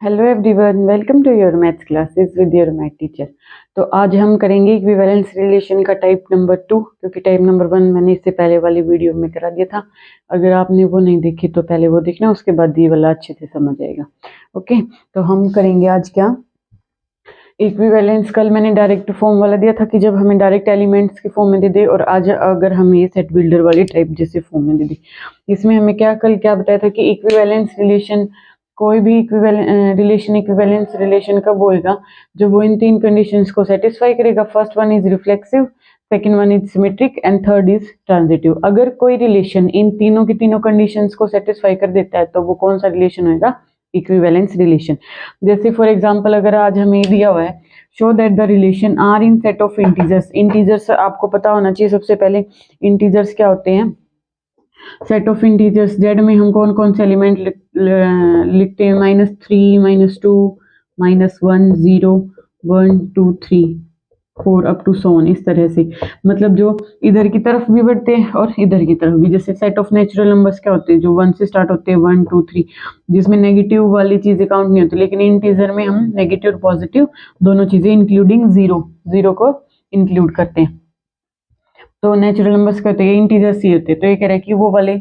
Hello everyone, welcome to your maths classes with your math teacher. तो आज हम करेंगे इक्विवेलेंस रिलेशन का टाइप नंबर 2, क्योंकि टाइप नंबर 1 मैंने इससे पहले वाली वीडियो में करा दिया था। अगर आपने वो नहीं देखी तो पहले वो देखना, उसके बाद ये वाला अच्छे से समझ आएगा। ओके, तो हम करेंगे आज क्या, इक्विवेलेंस। कल मैंने डायरेक्ट फॉर्म वाला दिया था कि जब हमें डायरेक्ट एलिमेंट्स के फॉर्म में दे दे, और आज अगर हमें ये सेट बिल्डर वाली टाइप जैसे फॉर्म में दे दे। इसमें हमें कल क्या बताया था कि इक्विवेलेंस रिलेशन, कोई भी इक्विवेलेंस रिलेशन कब होएगा, जब वो इन तीन कंडीशंस को सेटिस्फाई करेगा। First one is reflexive, second one is symmetric and third is transitive. अगर कोई रिलेशन इन तीनों की तीनों कंडीशंस को सेटिस्फाई कर देता है तो वो कौन सा रिलेशन होएगा, इक्विवेलेंस रिलेशन। जैसे फॉर एग्जांपल अगर आज हमें दिया हुआ है, show that the relation R in set of integers. Integers आपको पता होना चाहिए सबसे पहले, इंटीजर्स क्या होते हैं। सेट ऑफ इंटीजर्स, जेड में हम कौन कौन से एलिमेंट लिखते हैं, -3, -2, -1, 0, 1, 2, 3, 4 अप टू सो ऑन, इस तरह से। मतलब जो इधर की तरफ भी बढ़ते हैं और इधर की तरफ भी। जैसे सेट ऑफ नेचुरल नंबर्स क्या होते हैं, जो 1 से स्टार्ट होते हैं, 1, 2, 3, जिसमें नेगेटिव वाली चीजें काउंट नहीं होती। लेकिन इंटीजर में हम नेगेटिव और पॉजिटिव दोनों चीजें इंक्लूडिंग जीरो को इंक्लूड करते हैं। तो नेचुरल नंबर्स कहते हैं, इंटीजर्स ही होते हैं। तो ये कह रहा है कि वो वाले,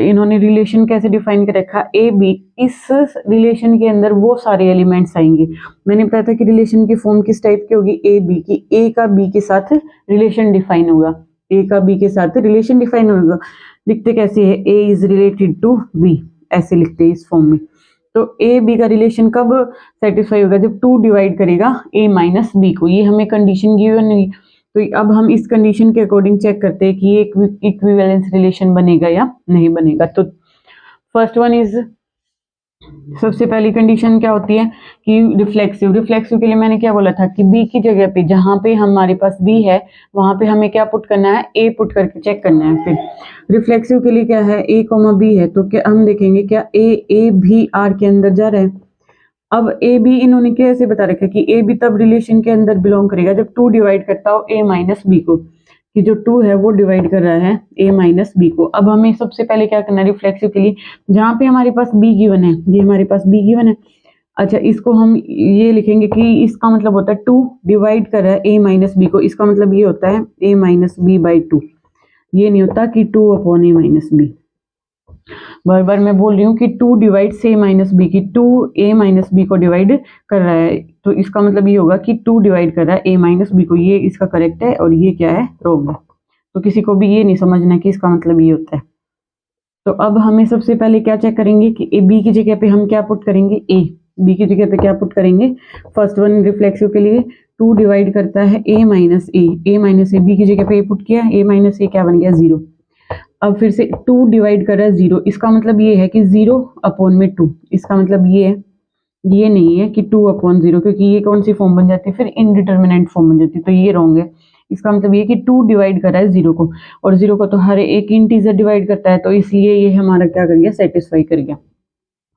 इन्होंने रिलेशन कैसे डिफाइन कर रखा, ए बी, इस रिलेशन के अंदर वो सारे एलिमेंट्स आएंगे। मैंने बताया था कि रिलेशन की फॉर्म किस टाइप की होगी, ए बी की। ए का बी के साथ रिलेशन डिफाइन होगा, ए का बी के साथ रिलेशन डिफाइन होगा। लिखते कैसे है, ए इज रिलेटेड टू बी, ऐसे लिखते हैं इस फॉर्म में। तो ए बी का रिलेशन कब सेटिस्फाई होगा, जब 2 डिवाइड करेगा ए माइनस बी को। ये हमें कंडीशन गिवन नहीं। तो अब हम इस कंडीशन के अकॉर्डिंग चेक करते हैं कि ये इक्विवेलेंस रिलेशन बनेगा या नहीं बनेगा। तो फर्स्ट वन इज, सबसे पहली कंडीशन क्या होती है कि रिफ्लेक्सिव। रिफ्लेक्सिव के लिए मैंने क्या बोला था कि बी की जगह पे, जहां पे हमारे पास बी है वहां पे हमें क्या पुट करना है, ए पुट करके चेक करना है। फिर रिफ्लेक्सिव के लिए क्या है, ए कॉमा बी है, तो क्या हम देखेंगे क्या ए भी आर के अंदर जा रहा है। अब ए बी इन्होंने कैसे बता रखा है कि ए बी तब रिलेशन के अंदर बिलोंग करेगा जब 2 डिवाइड करता हो ए माइनस बी को, कि जो 2 है वो डिवाइड कर रहा है ए माइनस बी को। अब हमें सबसे पहले क्या करना है रिफ्लेक्सिव के लिए, जहां पे हमारे पास बी गिवन है, ये हमारे पास बी गिवन है। अच्छा, इसको हम ये लिखेंगे कि इसका मतलब होता है 2 डिवाइड कर रहा है ए माइनस बी को। इसका मतलब ये होता है ए माइनस बी बाई 2। ये नहीं होता कि 2 अपॉन ए माइनस बी। बार बार मैं बोल रही हूँ कि 2 डिवाइड से ए माइनस बी की, 2 ए माइनस बी को डिवाइड कर रहा है, तो इसका मतलब ये होगा कि 2 डिवाइड कर रहा है ए माइनस बी को। ये इसका करेक्ट है और ये क्या है, रॉन्ग है। तो किसी को भी ये नहीं समझना कि इसका मतलब ये होता है। तो अब हमें सबसे पहले क्या चेक करेंगे कि ए बी की जगह पे हम क्या पुट करेंगे, ए बी की जगह पे क्या पुट करेंगे। फर्स्ट वन रिफ्लेक्सिव के लिए 2 डिवाइड करता है ए माइनस ए, बी की जगह पे ए पुट किया, ए माइनस ए क्या बन गया, 0। अब फिर से 2 डिवाइड कर रहा है 0, इसका मतलब ये है कि 0 अपॉन में 2। इसका मतलब ये है, ये नहीं है कि 2 अपॉन 0, क्योंकि ये कौन सी फॉर्म बन जाती है, फिर इनडिटर्मिनेंट फॉर्म बन जाती है, तो ये रॉन्ग है। इसका मतलब ये कि 2 डिवाइड कर रहा है 0 को, और 0 को तो हर एक इंटीजर डिवाइड करता है, तो इसलिए ये हमारा क्या कर गया, सेटिस्फाई कर गया।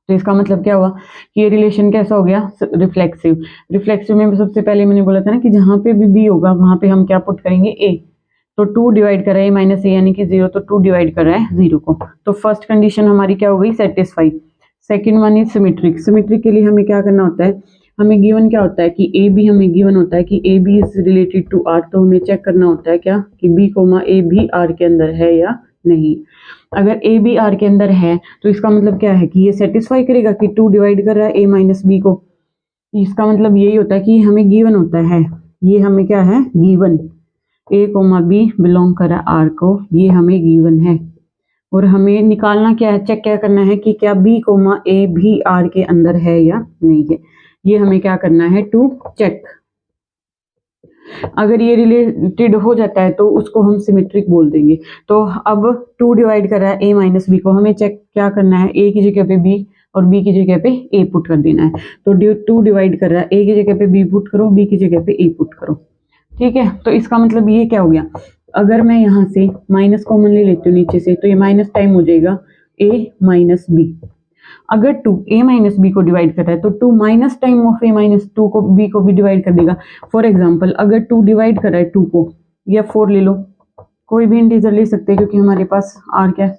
तो इसका मतलब क्या हुआ कि ये रिलेशन कैसा हो गया, रिफ्लेक्सिव। रिफ्लेक्सिव में सबसे पहले मैंने बोला था ना कि जहां पे भी बी होगा वहां पे हम क्या पुट करेंगे, ए। तो 2 डिवाइड कर रहा है माइनस ए यानी कि 0, तो 2 डिवाइड कर रहा है 0 को। तो फर्स्ट कंडीशन हमारी क्या हो गई, satisfy. Second one is symmetric. Symmetric के लिए हमें क्या करना होता है, हमें गिवन क्या होता है कि ए बी, हमें गिवन होता है कि A B is related to R. तो हमें चेक करना होता है क्या कि बी कोमा ए भी आर के अंदर है या नहीं। अगर ए बी आर के अंदर है तो इसका मतलब क्या है कि ये सेटिस्फाई करेगा कि 2 डिवाइड कर रहा है ए माइनस बी को। इसका मतलब यही होता है कि हमें गिवन होता है, ये हमें क्या है, गिवन। ए कोमा बी बिलोंग कर रहा है आर को, ये हमें गिवन है। और हमें निकालना क्या है, चेक क्या करना है कि क्या बी कोमा ए भी आर के अंदर है या नहीं है। ये हमें क्या करना है, टू चेक। अगर ये रिलेटेड हो जाता है तो उसको हम सिमेट्रिक बोल देंगे। तो अब 2 डिवाइड कर रहा है ए माइनस बी को, हमें चेक क्या करना है, ए की जगह पे बी और बी की जगह पे ए पुट कर देना है। तो 2 डिवाइड कर रहा है, ए की जगह पे बी पुट करो, बी की जगह पे ए पुट करो। ठीक है, तो इसका मतलब ये क्या हो गया, अगर मैं यहाँ से माइनस कॉमन ले लेती हूँ नीचे से, तो ये माइनस टाइम हो जाएगा ए माइनस बी। अगर 2 ए माइनस बी को डिवाइड कर रहा है तो 2 minus time of A minus 2 को बी को भी डिवाइड कर देगा। फॉर एग्जाम्पल अगर 2 डिवाइड कर रहा है 2 को, या 4 ले लो, कोई भी इंटीजर ले सकते हैं क्योंकि हमारे पास आर क्या है,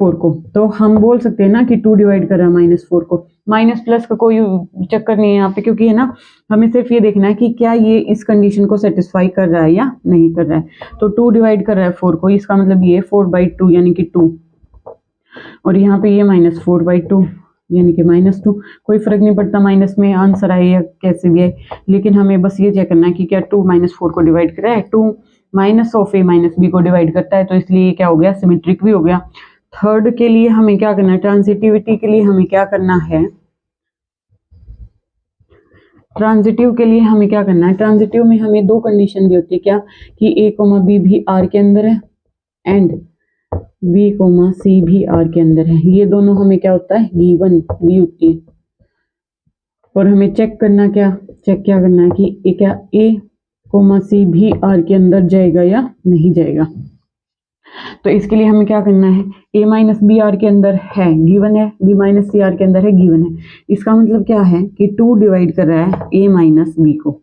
4 को, तो हम बोल सकते हैं ना कि 2 डिवाइड कर रहा है -4 को। माइनस प्लस का कोई चक्कर नहीं है यहाँ पे, क्योंकि है ना हमें सिर्फ ये देखना है कि क्या ये इस कंडीशन को सेटिस्फाई कर रहा है या नहीं कर रहा है। तो 2 डिवाइड कर रहा है 4 को, इसका मतलब ये 4/2 यानी कि 2, और यहाँ पे ये -4/2 यानी कि -2। कोई फर्क नहीं पड़ता माइनस में आंसर आए या कैसे भी आए, लेकिन हमें बस ये चेक करना है कि क्या 2 -4 को डिवाइड कर रहा है। 2 minus of a minus b को डिवाइड करता है, तो इसलिए क्या हो गया, सिमेट्रिक भी हो गया। थर्ड के लिए हमें क्या करना है, ट्रांजिटिविटी के लिए हमें क्या करना है, ट्रांजिटिव के लिए हमें क्या करना है, ट्रांजिटिव में हमें दो कंडीशन दी होती है, क्या कि a, b भी R के अंदर है एंड b, c भी R के अंदर है। ये दोनों हमें क्या होता है, गिवन दी होती है। और हमें चेक करना क्या करना है कि क्या a, c भी R के अंदर जाएगा या नहीं जाएगा। तो इसके लिए हमें क्या करना है, a माइनस बी आर के अंदर है, गिवन है, b माइनस सी आर के अंदर है, गिवन है। इसका मतलब क्या है कि 2 डिवाइड कर रहा है a माइनस बी को,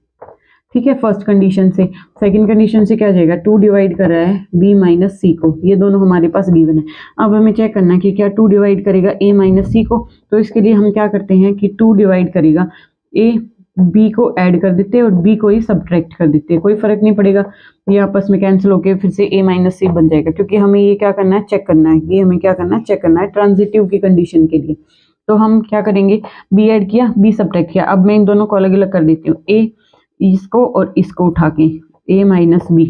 ठीक है, फर्स्ट कंडीशन से। सेकंड कंडीशन से क्या जाएगा, 2 डिवाइड कर रहा है b माइनस सी को, ये दोनों हमारे पास गिवन है। अब हमें चेक करना है कि क्या 2 डिवाइड करेगा a माइनस सी को, तो इसके लिए हम क्या करते हैं कि 2 डिवाइड करेगा a, b को ऐड कर देते हैं और b को ही सब्ट्रैक्ट कर देते हैं, कोई फर्क नहीं पड़ेगा, ये आपस में कैंसिल होके फिर से a माइनस सी बन जाएगा, क्योंकि हमें ये क्या करना है, चेक करना है, ये हमें क्या करना है, चेक करना है ट्रांजिटिव की कंडीशन के लिए। तो हम क्या करेंगे, b ऐड किया, b सब्ट्रैक्ट किया। अब मैं इन दोनों को अलग अलग कर देती हूँ, a इसको और इसको उठा के a माइनस बी,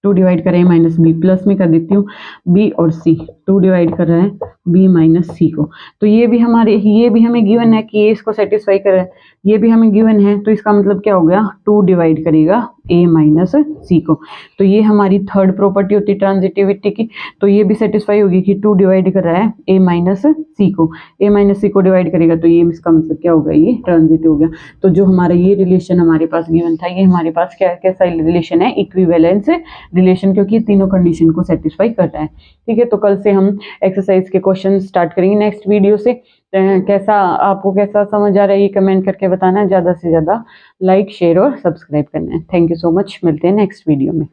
2 डिवाइड कर रहे हैं माइनस बी, प्लस में कर देती हूँ b और c, 2 डिवाइड कर रहे हैं b माइनस सी को। तो ये भी हमें गिवन है कि ये इसको सेटिस्फाई कर रहा है, ये भी हमें गिवन है, तो इसका मतलब क्या हो गया, 2 डिवाइड करेगा a माइनस सी को। तो ये हमारी थर्ड प्रॉपर्टी होती है ट्रांजिटिविटी की, तो ये भी सेटिस्फाई होगी कि 2 डिवाइड कर रहा है a माइनस सी को, a माइनस सी को डिवाइड करेगा, तो ये इसका मतलब क्या होगा, ये ट्रांजिटिव हो गया। तो जो हमारा ये रिलेशन हमारे पास गिवन था, ये हमारे पास कैसा रिलेशन है, इक्विवेलेंस रिलेशन, क्योंकि तीनों कंडीशन को सेटिस्फाई कर रहा है। ठीक है, तो कल से हम एक्सरसाइज के क्वेश्चन स्टार्ट करेंगे नेक्स्ट वीडियो से। आपको कैसा समझ आ रहा है ये कमेंट करके बताना है, ज़्यादा से ज़्यादा लाइक शेयर और सब्सक्राइब करना है। थैंक यू सो मच, मिलते हैं नेक्स्ट वीडियो में।